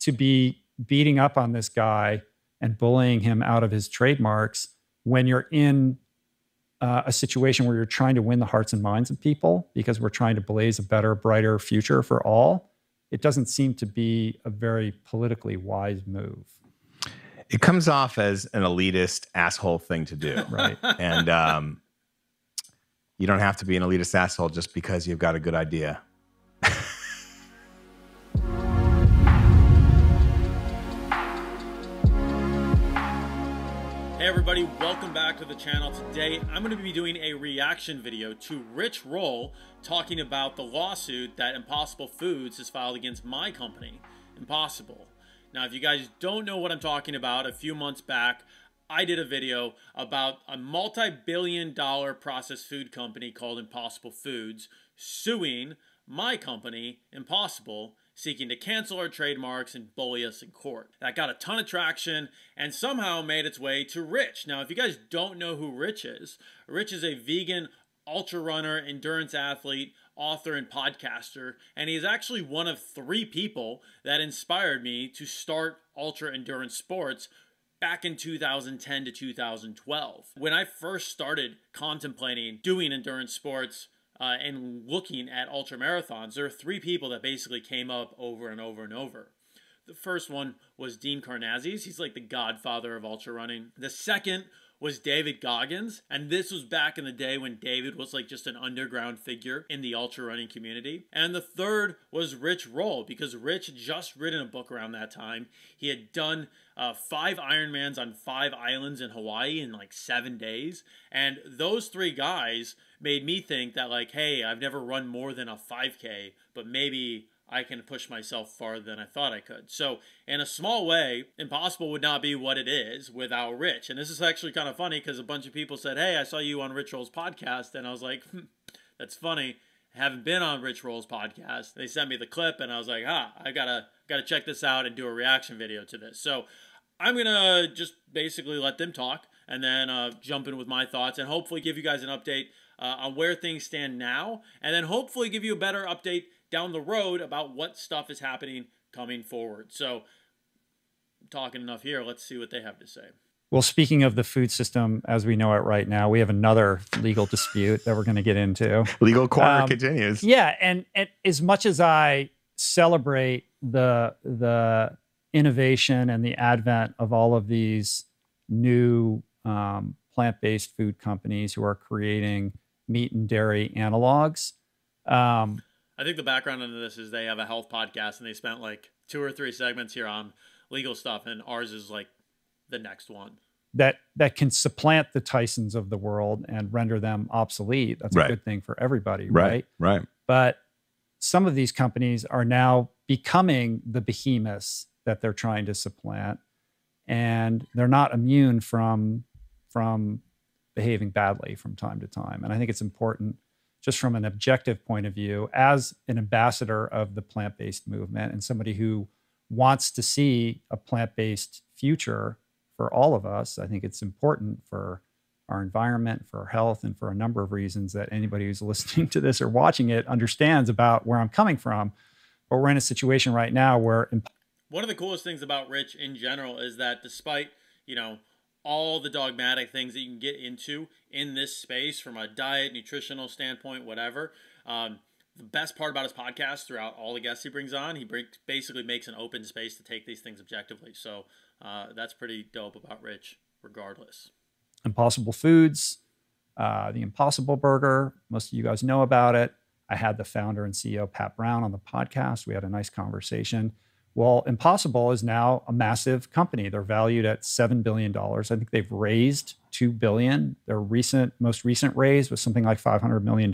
to be beating up on this guy and bullying him out of his trademarks when you're in a situation where you're trying to win the hearts and minds of people because we're trying to blaze a better, brighter future for all. It doesn't seem to be a very politically wise move. It comes off as an elitist asshole thing to do. Right. And you don't have to be an elitist asshole just because you've got a good idea. Hey everybody, welcome back to the channel. Today I'm going to be doing a reaction video to Rich Roll talking about the lawsuit that Impossible Foods has filed against my company, Impossible. Now if you guys don't know what I'm talking about, a few months back I did a video about a multi-billion-dollar processed food company called Impossible Foods suing my company, Impossible, seeking to cancel our trademarks and bully us in court. That got a ton of traction and somehow made its way to Rich. Now, if you guys don't know who Rich is a vegan ultra runner, endurance athlete, author, and podcaster, and he's actually one of 3 people that inspired me to start ultra endurance sports back in 2010 to 2012. When I first started contemplating doing endurance sports, and looking at ultra marathons, there are 3 people that basically came up over and over and over. The first one was Dean Karnazes. He's like the godfather of ultra running. The second was David Goggins, and this was back in the day when David was like just an underground figure in the ultra running community. And the third was Rich Roll, because Rich had just written a book around that time. He had done 5 Ironmans on 5 islands in Hawaii in like 7 days. And those 3 guys made me think that like, hey, I've never run more than a 5K, but maybe I can push myself farther than I thought I could. So in a small way, Impossible would not be what it is without Rich. And this is actually kind of funny because a bunch of people said, hey, I saw you on Rich Roll's podcast. And I was like, that's funny. I haven't been on Rich Roll's podcast. They sent me the clip and I was like, I gotta check this out and do a reaction video to this. So I'm gonna just basically let them talk and then jump in with my thoughts and hopefully give you guys an update on where things stand now, and then hopefully give you a better update down the road about what stuff is happening coming forward. So I'm talking enough here. Let's see what they have to say. Well, speaking of the food system as we know it right now, we have another legal dispute that we're going to get into. Legal corner continues. Yeah, and as much as I celebrate the innovation and the advent of all of these new plant-based food companies who are creating meat and dairy analogs. I think the background into this is they have a health podcast and they spent like 2 or 3 segments here on legal stuff, and ours is like the next one. That can supplant the Tysons of the world and render them obsolete. That's a good thing for everybody, right? Right. But some of these companies are now becoming the behemoths that they're trying to supplant, and they're not immune from behaving badly from time to time. And I think it's important, just from an objective point of view, as an ambassador of the plant-based movement and somebody who wants to see a plant-based future for all of us, I think it's important for our environment, for our health, and for a number of reasons that anybody who's listening to this or watching it understands about where I'm coming from. But we're in a situation right now where... One of the coolest things about Rich in general is that despite, you know, all the dogmatic things that you can get into in this space from a diet, nutritional standpoint, whatever. The best part about his podcast throughout all the guests he brings on, he basically makes an open space to take these things objectively. So that's pretty dope about Rich regardless. Impossible Foods, the Impossible Burger, most of you guys know about it. I had the founder and CEO, Pat Brown, on the podcast. We had a nice conversation. Well, Impossible is now a massive company. They're valued at $7 billion. I think they've raised $2 billion. Their most recent raise was something like $500 million,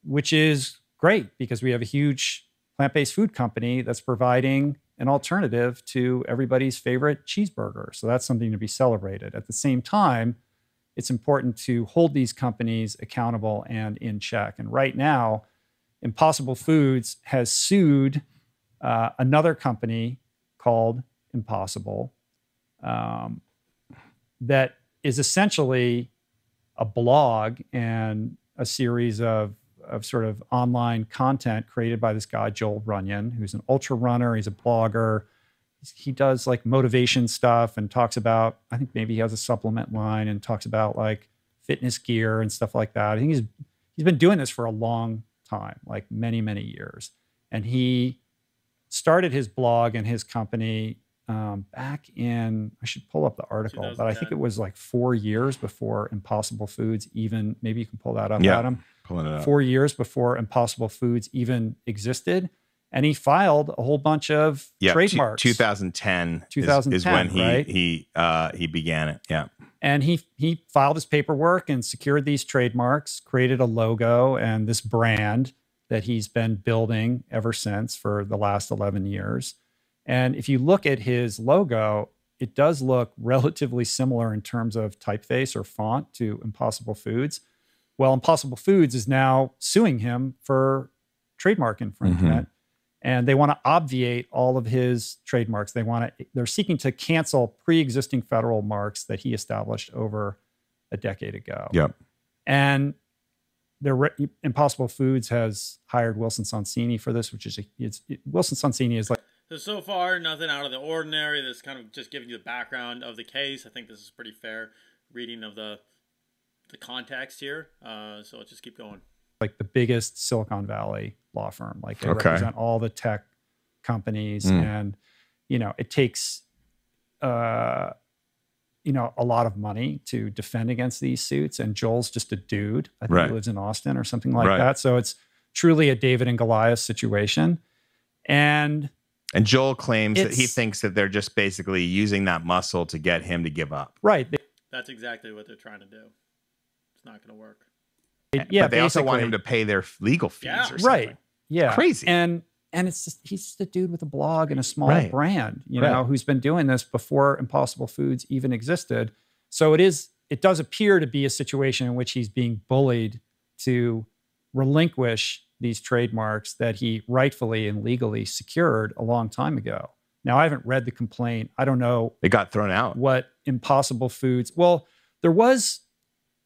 which is great because we have a huge plant-based food company that's providing an alternative to everybody's favorite cheeseburger. So that's something to be celebrated. At the same time, it's important to hold these companies accountable and in check. And right now, Impossible Foods has sued another company called Impossible that is essentially a blog and a series of sort of online content created by this guy, Joel Runyon, who's an ultra runner. He's a blogger. He does like motivation stuff and talks about, I think maybe he has a supplement line and talks about like fitness gear and stuff like that. I think he's been doing this for a long time, like many, many years. And he started his blog and his company back in, I should pull up the article, but I think it was like 4 years before Impossible Foods even, maybe you can pull that up, Adam. Pulling it up. 4 years before Impossible Foods even existed. And he filed a whole bunch of trademarks. 2010 is when he began it. Yeah. And he filed his paperwork and secured these trademarks, created a logo and this brand that he's been building ever since for the last 11 years. And if you look at his logo, it does look relatively similar in terms of typeface or font to Impossible Foods. Well, Impossible Foods is now suing him for trademark infringement. And they want to obviate all of his trademarks. They're seeking to cancel pre-existing federal marks that he established over a decade ago. Yep. And Impossible Foods has hired Wilson Sonsini for this, which is Wilson Sonsini is like. So far, nothing out of the ordinary. This kind of just giving you the background of the case. I think this is pretty fair reading of the context here. So let's just keep going. Like the biggest Silicon Valley law firm. Like they represent all the tech companies, and it takes a lot of money to defend against these suits. And Joel's just a dude. I think he lives in Austin or something like that. So it's truly a David and Goliath situation. And Joel claims that he thinks that they're just basically using that muscle to get him to give up. Right. That's exactly what they're trying to do. It's not going to work. But they also want him to pay their legal fees or something. Right. Yeah. Crazy. And it's just, he's just a dude with a blog and a small brand, who's been doing this before Impossible Foods even existed. So it does appear to be a situation in which he's being bullied to relinquish these trademarks that he rightfully and legally secured a long time ago. Now, I haven't read the complaint. I don't know. It got thrown out. What Impossible Foods. Well, there was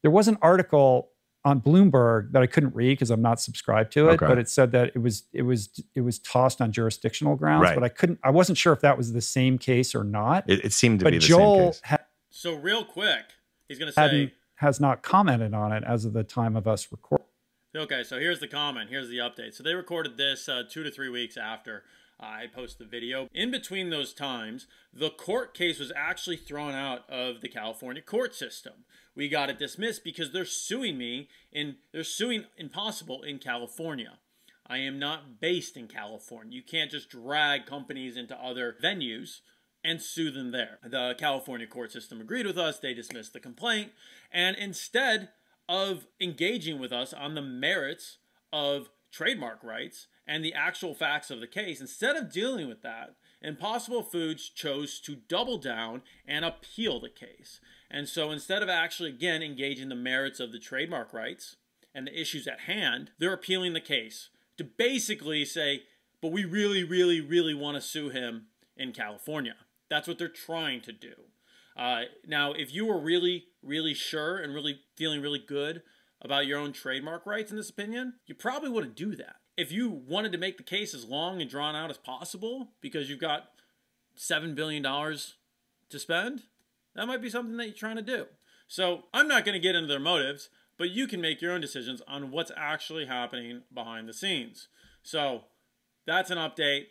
an article on Bloomberg that I couldn't read because I'm not subscribed to it, but it said that it was tossed on jurisdictional grounds, but I wasn't sure if that was the same case or not. It seemed to be the same case. So real quick, he's going to say has not commented on it as of the time of us recording. Okay, so here's the comment. Here's the update. So they recorded this 2 to 3 weeks after I posted the video. In between those times, the court case was actually thrown out of the California court system. We got it dismissed because they're suing they're suing Impossible in California. I am not based in California. You can't just drag companies into other venues and sue them there. The California court system agreed with us. They dismissed the complaint. And instead of engaging with us on the merits of trademark rights and the actual facts of the case, instead of dealing with that, Impossible Foods chose to double down and appeal the case. And so instead of actually, again, engaging the merits of the trademark rights and the issues at hand, they're appealing the case to basically say, but we really, really, really want to sue him in California. That's what they're trying to do. Now, if you were really, really sure and really feeling really good about your own trademark rights in this opinion, you probably wouldn't do that. If you wanted to make the case as long and drawn out as possible because you've got $7 billion to spend, that might be something that you're trying to do. So I'm not going to get into their motives, but you can make your own decisions on what's actually happening behind the scenes. So that's an update.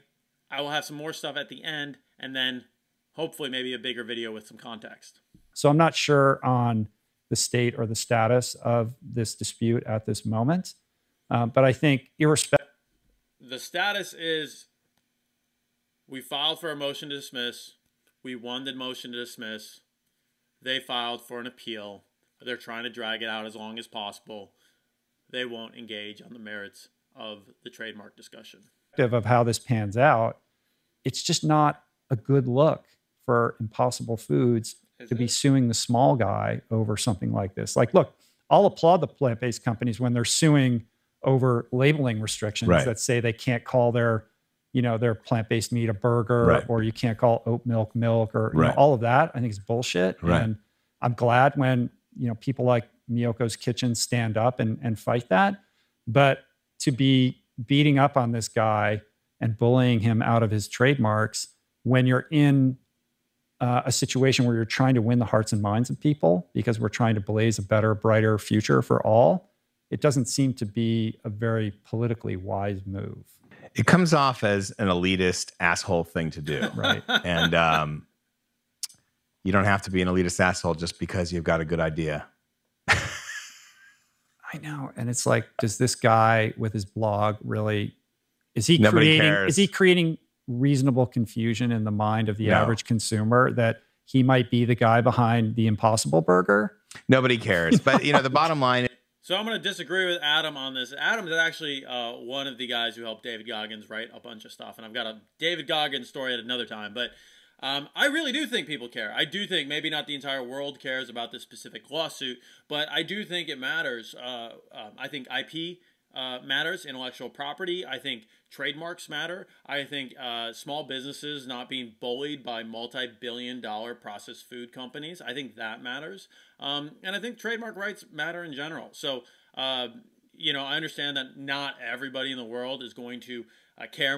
I will have some more stuff at the end, and then hopefully maybe a bigger video with some context. So I'm not sure on the state or the status of this dispute at this moment. But I think irrespective. The status is we filed for a motion to dismiss. We won the motion to dismiss. They filed for an appeal. They're trying to drag it out as long as possible. They won't engage on the merits of the trademark discussion. Of how this pans out, it's just not a good look for Impossible Foods to be suing the small guy over something like this. Like, look, I'll applaud the plant-based companies when they're suing over labeling restrictions that say they can't call their plant-based meat a burger, or you can't call oat milk milk, or all of that. I think it's bullshit. And I'm glad when people like Miyoko's Kitchen stand up and fight that. But to be beating up on this guy and bullying him out of his trademarks when you're in a situation where you're trying to win the hearts and minds of people because we're trying to blaze a better, brighter future for all, it doesn't seem to be a very politically wise move. It comes off as an elitist asshole thing to do. Right. And you don't have to be an elitist asshole just because you've got a good idea. I know. And it's like, does this guy with his blog really, is he creating reasonable confusion in the mind of the average consumer that he might be the guy behind the Impossible Burger? Nobody cares. But, you know, the bottom line is, so I'm going to disagree with Adam on this. Adam is actually one of the guys who helped David Goggins write a bunch of stuff. And I've got a David Goggins story at another time. But I really do think people care. I do think maybe not the entire world cares about this specific lawsuit, but I do think it matters. I think IP matters, intellectual property. I think trademarks matter. I think small businesses not being bullied by multi-billion-dollar processed food companies. I think that matters. And I think trademark rights matter in general. So, you know, I understand that not everybody in the world is going to care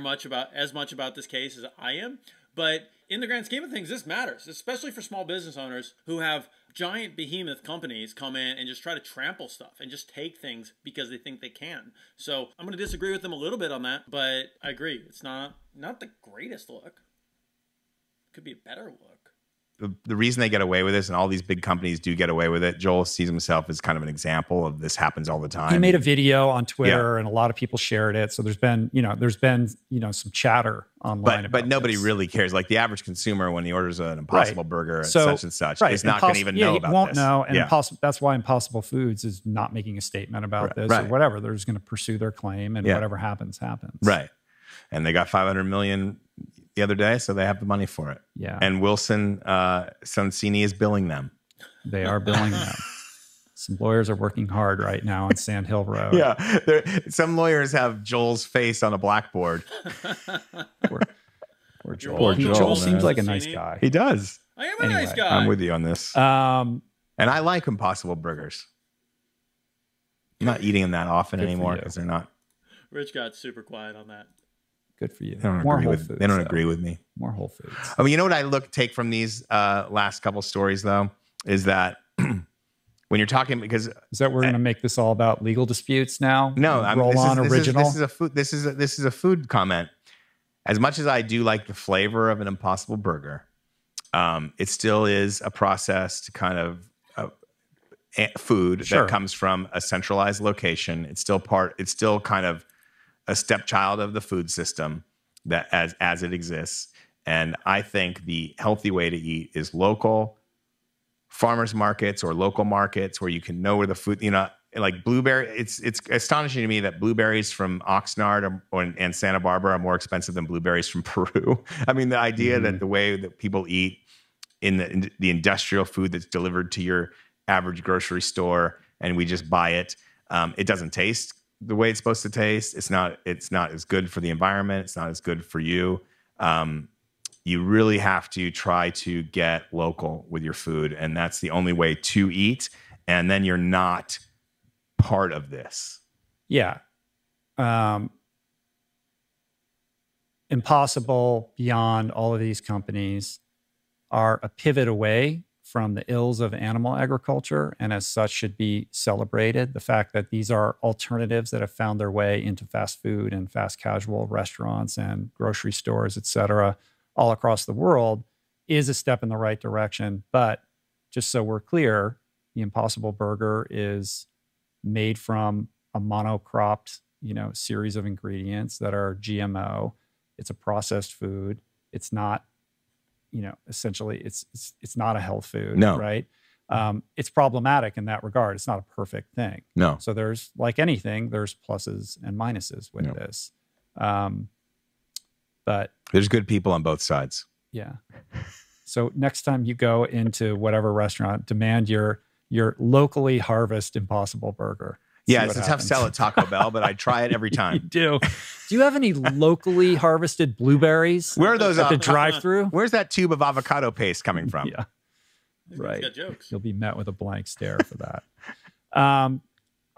as much about this case as I am. But in the grand scheme of things, this matters, especially for small business owners who have giant behemoth companies come in and just try to trample stuff and just take things because they think they can. So I'm going to disagree with them a little bit on that, but I agree. It's not the greatest look. Could be a better look. the reason they get away with this, and all these big companies do get away with it, Joel sees himself as kind of an example of this happens all the time. He made a video on Twitter, and a lot of people shared it. So there's been some chatter online. But nobody really cares. Like the average consumer, when he orders an Impossible Burger at such and such, is not going to even know about this. He won't know. And that's why Impossible Foods is not making a statement about this or whatever. They're just going to pursue their claim, and whatever happens, happens. Right. And they got $500 million the other day, so they have the money for it. Yeah. And Wilson Sonsini is billing them. They are billing them. Some lawyers are working hard right now on Sand Hill Road. Yeah. Some lawyers have Joel's face on a blackboard. Poor Joel. Joel seems like a nice guy. He does. I am a nice guy. I'm with you on this. And I like Impossible Burgers. I'm not eating them that often anymore because they're not. Rich got super quiet on that. Good for you. They don't agree with me. More Whole Foods. I mean, you know what I take from these last couple stories, though, is that when you're talking, because is that we're going to make this all about legal disputes now? No, Roll on original. This is a food comment. As much as I do like the flavor of an Impossible Burger, it still is a processed kind of food that comes from a centralized location. It's still kind of a stepchild of the food system that as it exists. And I think the healthy way to eat is local farmers markets or local markets where you can know where the food, like blueberry. It's astonishing to me that blueberries from Oxnard and Santa Barbara are more expensive than blueberries from Peru. I mean, the idea that the way that people eat in the industrial food that's delivered to your average grocery store and we just buy it, it doesn't taste the way it's supposed to taste. It's not as good for the environment. It's not as good for you. You really have to try to get local with your food. And that's the only way to eat. And then you're not part of this. Yeah. Impossible, Beyond, all of these companies are a pivot away from the ills of animal agriculture, and as such should be celebrated. The fact that these are alternatives that have found their way into fast food and fast casual restaurants and grocery stores, et cetera, all across the world is a step in the right direction. But just so we're clear, the Impossible Burger is made from a monocropped, series of ingredients that are GMO. It's a processed food. It's not, essentially it's not a health food, right? It's problematic in that regard. It's not a perfect thing. No. So there's, like anything, there's pluses and minuses with this. But there's good people on both sides. Yeah. So next time you go into whatever restaurant, demand your locally harvest Impossible Burger. Yeah, it's a tough sell at Taco Bell, but I try it every time. You do. Do you have any locally harvested blueberries? Where are those at the drive-thru? Where's that tube of avocado paste coming from? Yeah, right. Got jokes. You'll be met with a blank stare for that. I'm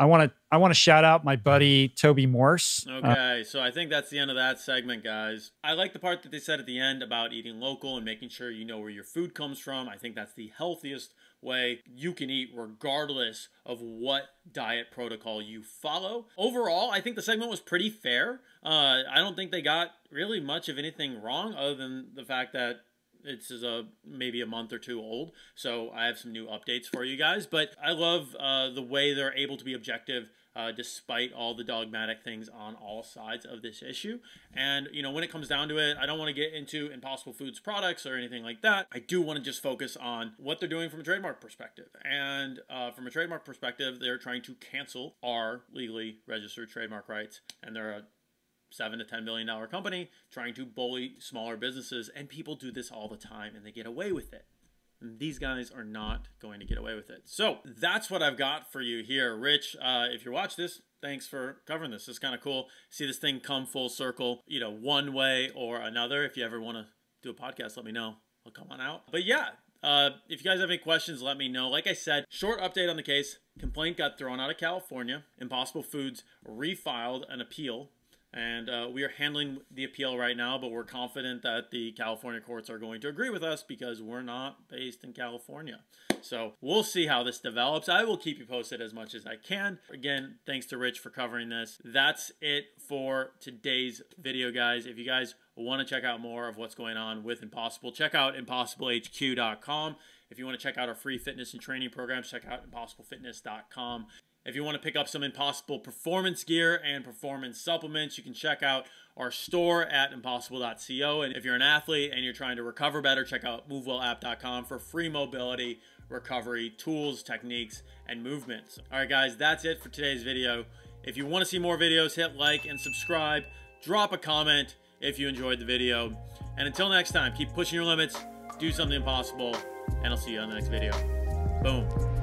I want to shout out my buddy Toby Morse. Okay, so I think that's the end of that segment, guys. I like the part that they said at the end about eating local and making sure you know where your food comes from. I think that's the healthiest way you can eat regardless of what diet protocol you follow. Overall, I think the segment was pretty fair. I don't think they got really much of anything wrong other than the fact that it's maybe a month or two old, so I have some new updates for you guys. But I love the way they're able to be objective despite all the dogmatic things on all sides of this issue. And, you know, when it comes down to it, I don't want to get into Impossible Foods products or anything like that. I do want to just focus on what they're doing from a trademark perspective. And from a trademark perspective, they're trying to cancel our legally registered trademark rights, and they're a $7 to $10 billion company trying to bully smaller businesses, and people do this all the time and they get away with it. And these guys are not going to get away with it. So that's what I've got for you here. Rich, if you watch this, thanks for covering this. It's kind of cool. See this thing come full circle, you know, one way or another. If you ever want to do a podcast, let me know. I'll come on out. But yeah, if you guys have any questions, let me know. Like I said, short update on the case. Complaint got thrown out of California. Impossible Foods refiled an appeal. And we are handling the appeal right now, but we're confident that the California courts are going to agree with us because we're not based in California. So we'll see how this develops. I will keep you posted as much as I can. Again, thanks to Rich for covering this. That's it for today's video, guys. If you guys want to check out more of what's going on with Impossible, check out impossiblehq.com. If you want to check out our free fitness and training programs, check out impossiblefitness.com. If you want to pick up some Impossible performance gear and performance supplements, you can check out our store at impossible.co. And if you're an athlete and you're trying to recover better, check out movewellapp.com for free mobility, recovery, tools, techniques, and movements. All right, guys, that's it for today's video. If you want to see more videos, hit like and subscribe. Drop a comment if you enjoyed the video. And until next time, keep pushing your limits, do something impossible, and I'll see you on the next video. Boom.